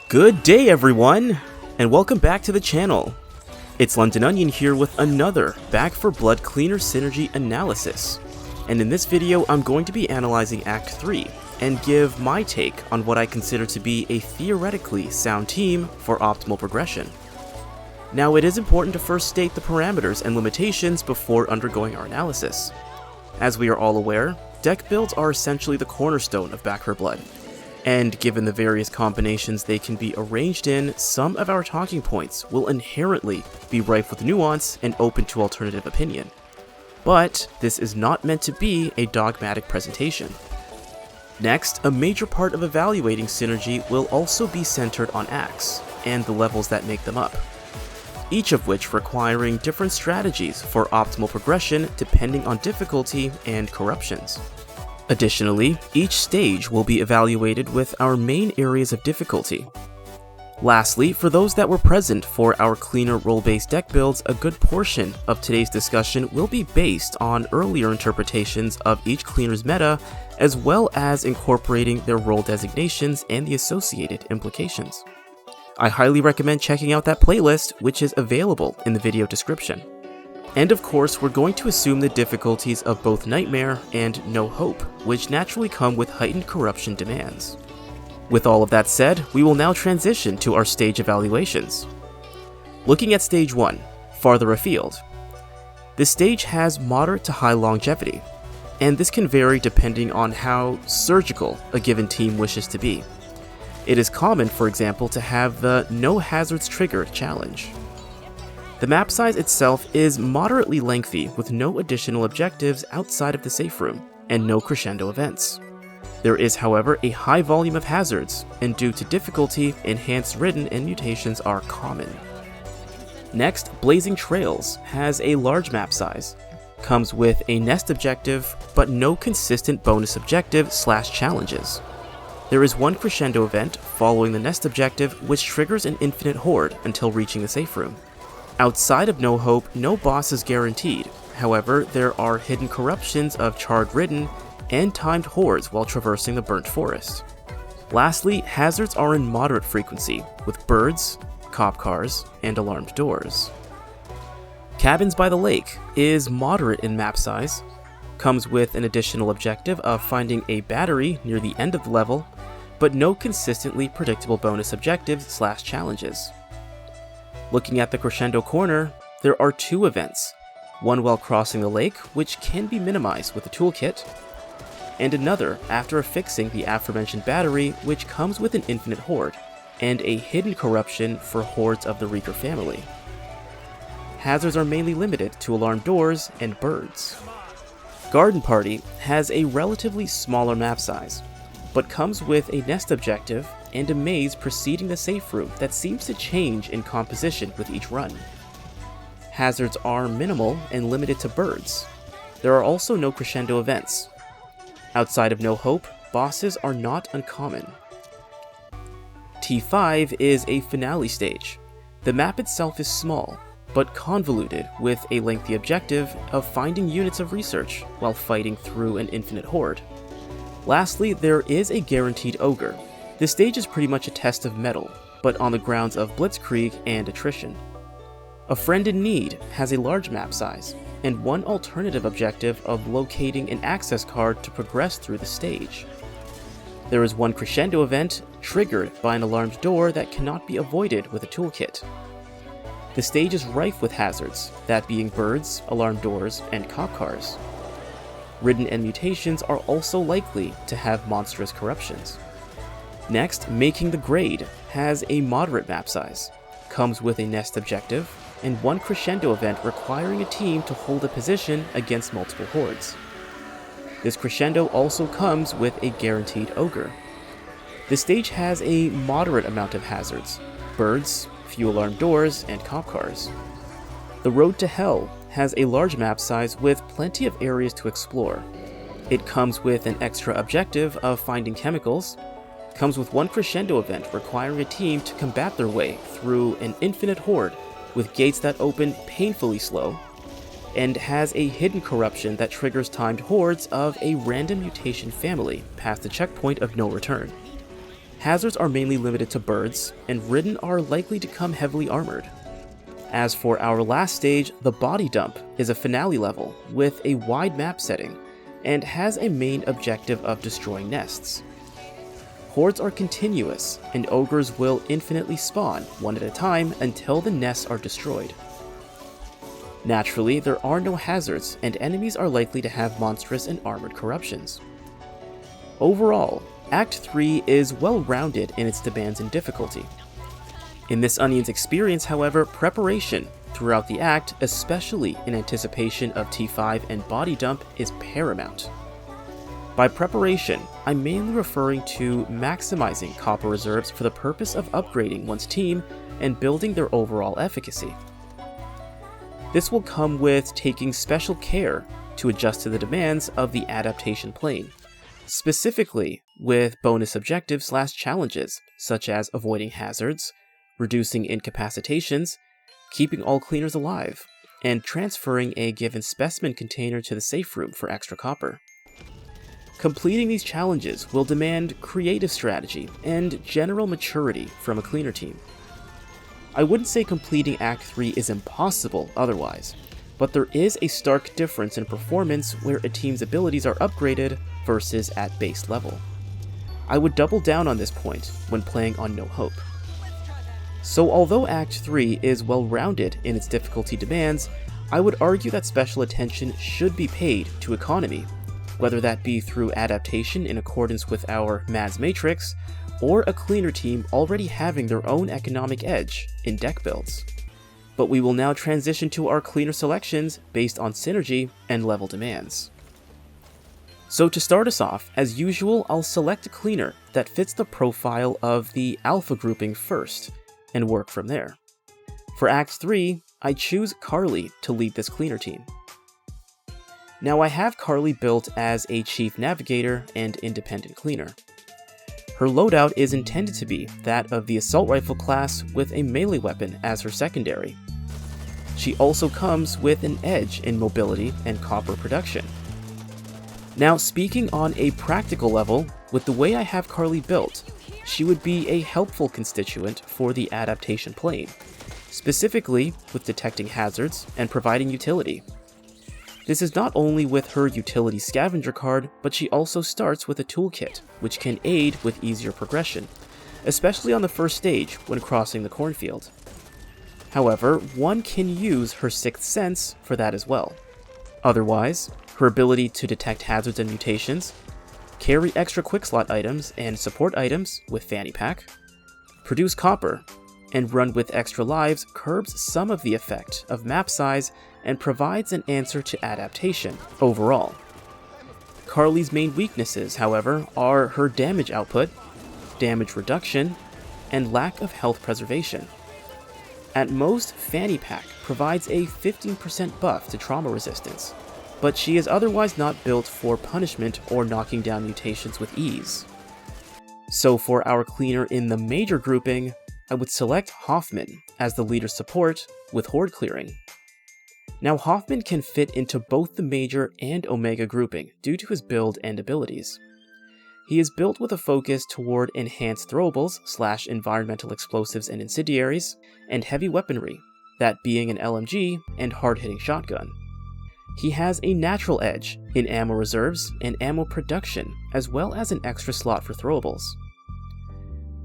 Good day everyone, and welcome back to the channel. It's Londononion here with another Back 4 Blood Cleaner Synergy analysis. And in this video I'm going to be analyzing Act 3 and give my take on what I consider to be a theoretically sound team for optimal progression. Now it is important to first state the parameters and limitations before undergoing our analysis. As we are all aware, deck builds are essentially the cornerstone of Back 4 Blood. And given the various combinations they can be arranged in, some of our talking points will inherently be rife with nuance and open to alternative opinion. But this is not meant to be a dogmatic presentation. Next, a major part of evaluating synergy will also be centered on acts, and the levels that make them up, each of which requiring different strategies for optimal progression depending on difficulty and corruptions. Additionally, each stage will be evaluated with our main areas of difficulty. Lastly, for those that were present for our cleaner role-based deck builds, a good portion of today's discussion will be based on earlier interpretations of each cleaner's meta, as well as incorporating their role designations and the associated implications. I highly recommend checking out that playlist, which is available in the video description. And of course, we're going to assume the difficulties of both Nightmare and No Hope, which naturally come with heightened corruption demands. With all of that said, we will now transition to our stage evaluations. Looking at Stage 1, Farther Afield. This stage has moderate to high longevity, and this can vary depending on how surgical a given team wishes to be. It is common, for example, to have the No Hazards Triggered challenge. The map size itself is moderately lengthy with no additional objectives outside of the safe room, and no crescendo events. There is, however, a high volume of hazards, and due to difficulty, enhanced ridden and mutations are common. Next, Blazing Trails has a large map size, comes with a nest objective, but no consistent bonus objective/challenges. There is one crescendo event following the nest objective which triggers an infinite horde until reaching the safe room. Outside of No Hope, no boss is guaranteed. However, there are hidden corruptions of Charred Ridden and timed hordes while traversing the Burnt Forest. Lastly, hazards are in moderate frequency, with birds, cop cars, and alarmed doors. Cabins by the Lake is moderate in map size, comes with an additional objective of finding a battery near the end of the level, but no consistently predictable bonus objectives/challenges. Looking at the Crescendo Corner, there are two events, one while crossing the lake, which can be minimized with a toolkit, and another after affixing the aforementioned battery, which comes with an infinite horde, and a hidden corruption for hordes of the Reaper family. Hazards are mainly limited to alarmed doors and birds. Garden Party has a relatively smaller map size, but comes with a nest objective and a maze preceding the safe room that seems to change in composition with each run. Hazards are minimal and limited to birds. There are also no crescendo events. Outside of No Hope, bosses are not uncommon. T5 is a finale stage. The map itself is small, but convoluted with a lengthy objective of finding units of research while fighting through an infinite horde. Lastly, there is a guaranteed ogre. This stage is pretty much a test of mettle, but on the grounds of blitzkrieg and attrition. A Friend in Need has a large map size, and one alternative objective of locating an access card to progress through the stage. There is one crescendo event triggered by an alarmed door that cannot be avoided with a toolkit. The stage is rife with hazards, that being birds, alarmed doors, and cop cars. Ridden and mutations are also likely to have monstrous corruptions. Next, Making the Grade has a moderate map size, comes with a nest objective, and one crescendo event requiring a team to hold a position against multiple hordes. This crescendo also comes with a guaranteed ogre. The stage has a moderate amount of hazards, birds, few alarmed doors, and cop cars. The Road to Hell has a large map size with plenty of areas to explore. It comes with an extra objective of finding chemicals, comes with one crescendo event requiring a team to combat their way through an infinite horde with gates that open painfully slow, and has a hidden corruption that triggers timed hordes of a random mutation family past the checkpoint of no return. Hazards are mainly limited to birds, and ridden are likely to come heavily armored. As for our last stage, the body dump is a finale level with a wide map setting, and has a main objective of destroying nests. Hordes are continuous, and ogres will infinitely spawn, one at a time, until the nests are destroyed. Naturally, there are no hazards, and enemies are likely to have monstrous and armored corruptions. Overall, Act 3 is well-rounded in its demands and difficulty. In this Onion's experience, however, preparation throughout the act, especially in anticipation of T5 and body dump, is paramount. By preparation, I'm mainly referring to maximizing copper reserves for the purpose of upgrading one's team and building their overall efficacy. This will come with taking special care to adjust to the demands of the adaptation plane, specifically with bonus objectives/challenges such as avoiding hazards, reducing incapacitations, keeping all cleaners alive, and transferring a given specimen container to the safe room for extra copper. Completing these challenges will demand creative strategy and general maturity from a cleaner team. I wouldn't say completing Act 3 is impossible otherwise, but there is a stark difference in performance where a team's abilities are upgraded versus at base level. I would double down on this point when playing on No Hope. So although Act 3 is well-rounded in its difficulty demands, I would argue that special attention should be paid to economy, whether that be through adaptation in accordance with our MADS matrix, or a cleaner team already having their own economic edge in deck builds. But we will now transition to our cleaner selections based on synergy and level demands. So to start us off, as usual, I'll select a cleaner that fits the profile of the alpha grouping first, and work from there. For Act 3, I choose Carly to lead this cleaner team. Now I have Carly built as a chief navigator and independent cleaner. Her loadout is intended to be that of the assault rifle class with a melee weapon as her secondary. She also comes with an edge in mobility and copper production. Now speaking on a practical level, with the way I have Carly built, she would be a helpful constituent for the adaptation plane, specifically with detecting hazards and providing utility. This is not only with her utility scavenger card, but she also starts with a toolkit, which can aid with easier progression, especially on the first stage when crossing the cornfield. However, one can use her sixth sense for that as well. Otherwise, her ability to detect hazards and mutations, carry extra quick slot items and support items with fanny pack, produce copper, and run with extra lives curbs some of the effect of map size and provides an answer to adaptation overall. Carly's main weaknesses, however, are her damage output, damage reduction, and lack of health preservation. At most, Fanny Pack provides a 15% buff to trauma resistance, but she is otherwise not built for punishment or knocking down mutations with ease. So for our cleaner in the major grouping, I would select Hoffman as the leader support with horde clearing. Now Hoffman can fit into both the major and omega grouping due to his build and abilities. He is built with a focus toward enhanced throwables / environmental explosives and incendiaries, and heavy weaponry, that being an LMG and hard-hitting shotgun. He has a natural edge in ammo reserves and ammo production, as well as an extra slot for throwables.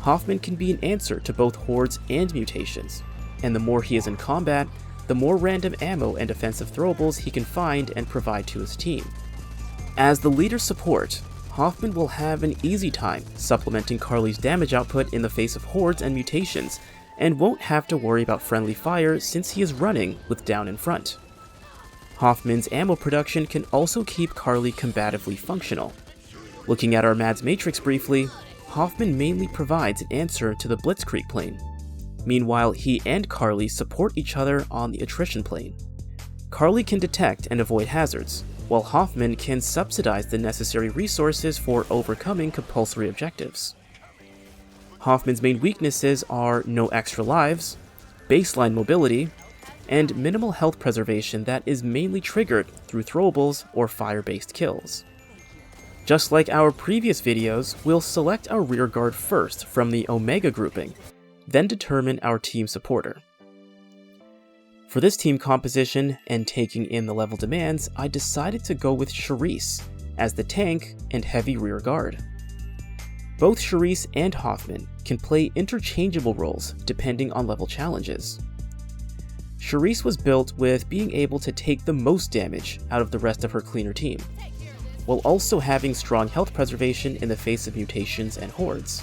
Hoffman can be an answer to both hordes and mutations, and the more he is in combat, the more random ammo and offensive throwables he can find and provide to his team. As the leader support, Hoffman will have an easy time supplementing Carly's damage output in the face of hordes and mutations, and won't have to worry about friendly fire since he is running with down in front. Hoffman's ammo production can also keep Carly combatively functional. Looking at our MADS matrix briefly, Hoffman mainly provides an answer to the Blitzkrieg plane. Meanwhile, he and Carly support each other on the attrition plane. Carly can detect and avoid hazards, while Hoffman can subsidize the necessary resources for overcoming compulsory objectives. Hoffman's main weaknesses are no extra lives, baseline mobility, and minimal health preservation that is mainly triggered through throwables or fire-based kills. Just like our previous videos, we'll select our rearguard first from the Omega grouping, then determine our team supporter. For this team composition and taking in the level demands, I decided to go with Charisse as the tank and heavy rearguard. Both Charisse and Hoffman can play interchangeable roles depending on level challenges. Charisse was built with being able to take the most damage out of the rest of her cleaner team, while also having strong health preservation in the face of mutations and hordes.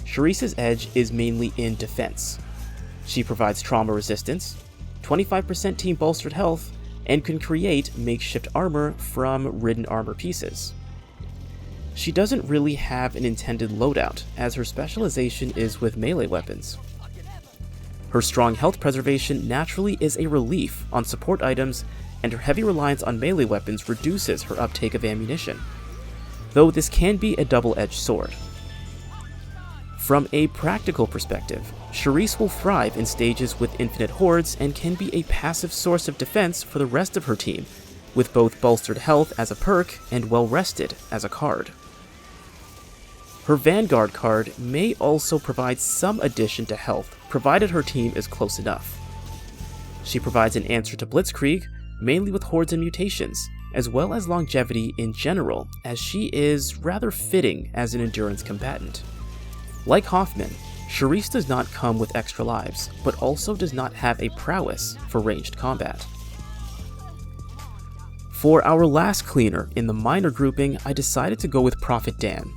Charisse's edge is mainly in defense. She provides trauma resistance, 25% team bolstered health, and can create makeshift armor from ridden armor pieces. She doesn't really have an intended loadout, as her specialization is with melee weapons. Her strong health preservation naturally is a relief on support items, and her heavy reliance on melee weapons reduces her uptake of ammunition, though this can be a double-edged sword. From a practical perspective, Charisse will thrive in stages with infinite hordes and can be a passive source of defense for the rest of her team, with both bolstered health as a perk and well-rested as a card. Her Vanguard card may also provide some addition to health, provided her team is close enough. She provides an answer to Blitzkrieg, mainly with hordes and mutations, as well as longevity in general, as she is rather fitting as an endurance combatant. Like Hoffman, Charisse does not come with extra lives, but also does not have a prowess for ranged combat. For our last cleaner in the minor grouping, I decided to go with Prophet Dan.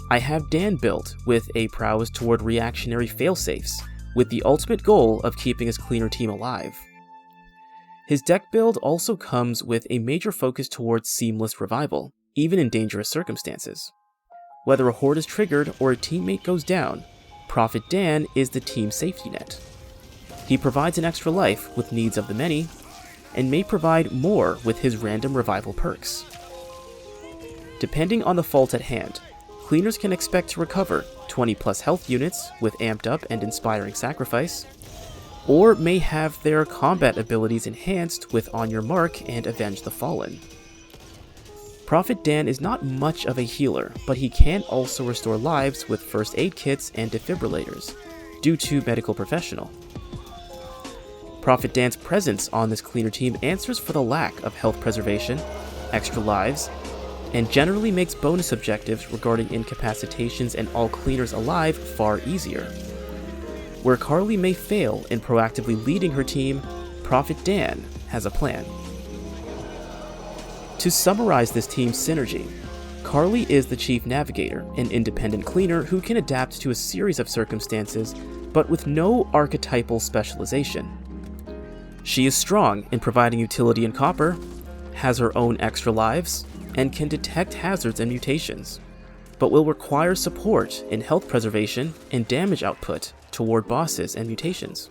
I have Dan built with a prowess toward reactionary failsafes, with the ultimate goal of keeping his cleaner team alive. His deck build also comes with a major focus towards seamless revival, even in dangerous circumstances. Whether a horde is triggered or a teammate goes down, Prophet Dan is the team safety net. He provides an extra life with needs of the many, and may provide more with his random revival perks. Depending on the fault at hand, cleaners can expect to recover 20 plus health units with amped up and inspiring sacrifice, or may have their combat abilities enhanced with On Your Mark and Avenge the Fallen. Prophet Dan is not much of a healer, but he can also restore lives with first aid kits and defibrillators, due to medical professional. Prophet Dan's presence on this cleaner team answers for the lack of health preservation, extra lives, and generally makes bonus objectives regarding incapacitations and all cleaners alive far easier. Where Carly may fail in proactively leading her team, Prophet Dan has a plan. To summarize this team's synergy, Carly is the chief navigator, an independent cleaner who can adapt to a series of circumstances, but with no archetypal specialization. She is strong in providing utility in copper, has her own extra lives, and can detect hazards and mutations, but will require support in health preservation and damage output toward bosses and mutations.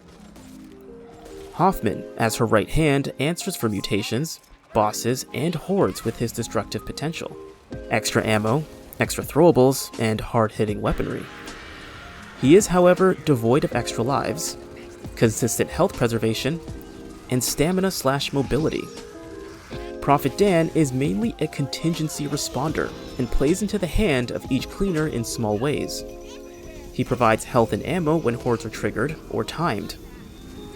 Hoffman, as her right hand, answers for mutations, bosses, and hordes with his destructive potential, extra ammo, extra throwables, and hard-hitting weaponry. He is, however, devoid of extra lives, consistent health preservation, and stamina/mobility. Prophet Dan is mainly a contingency responder and plays into the hand of each cleaner in small ways. He provides health and ammo when hordes are triggered or timed,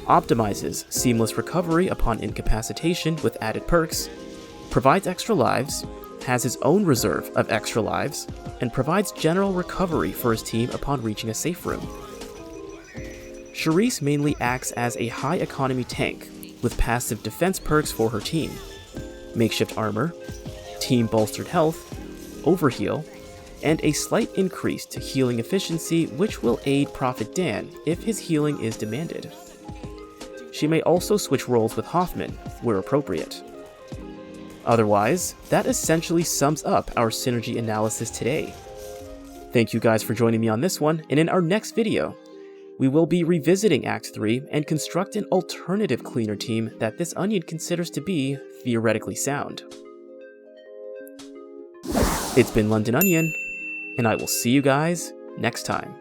optimizes seamless recovery upon incapacitation with added perks, provides extra lives, has his own reserve of extra lives, and provides general recovery for his team upon reaching a safe room. Charisse mainly acts as a high economy tank with passive defense perks for her team, makeshift armor, team bolstered health, overheal, and a slight increase to healing efficiency which will aid Prophet Dan if his healing is demanded. She may also switch roles with Hoffman where appropriate. Otherwise, that essentially sums up our synergy analysis today. Thank you guys for joining me on this one, and in our next video, we will be revisiting Act 3 and construct an alternative cleaner team that this onion considers to be theoretically sound. It's been Londononion, and I will see you guys next time.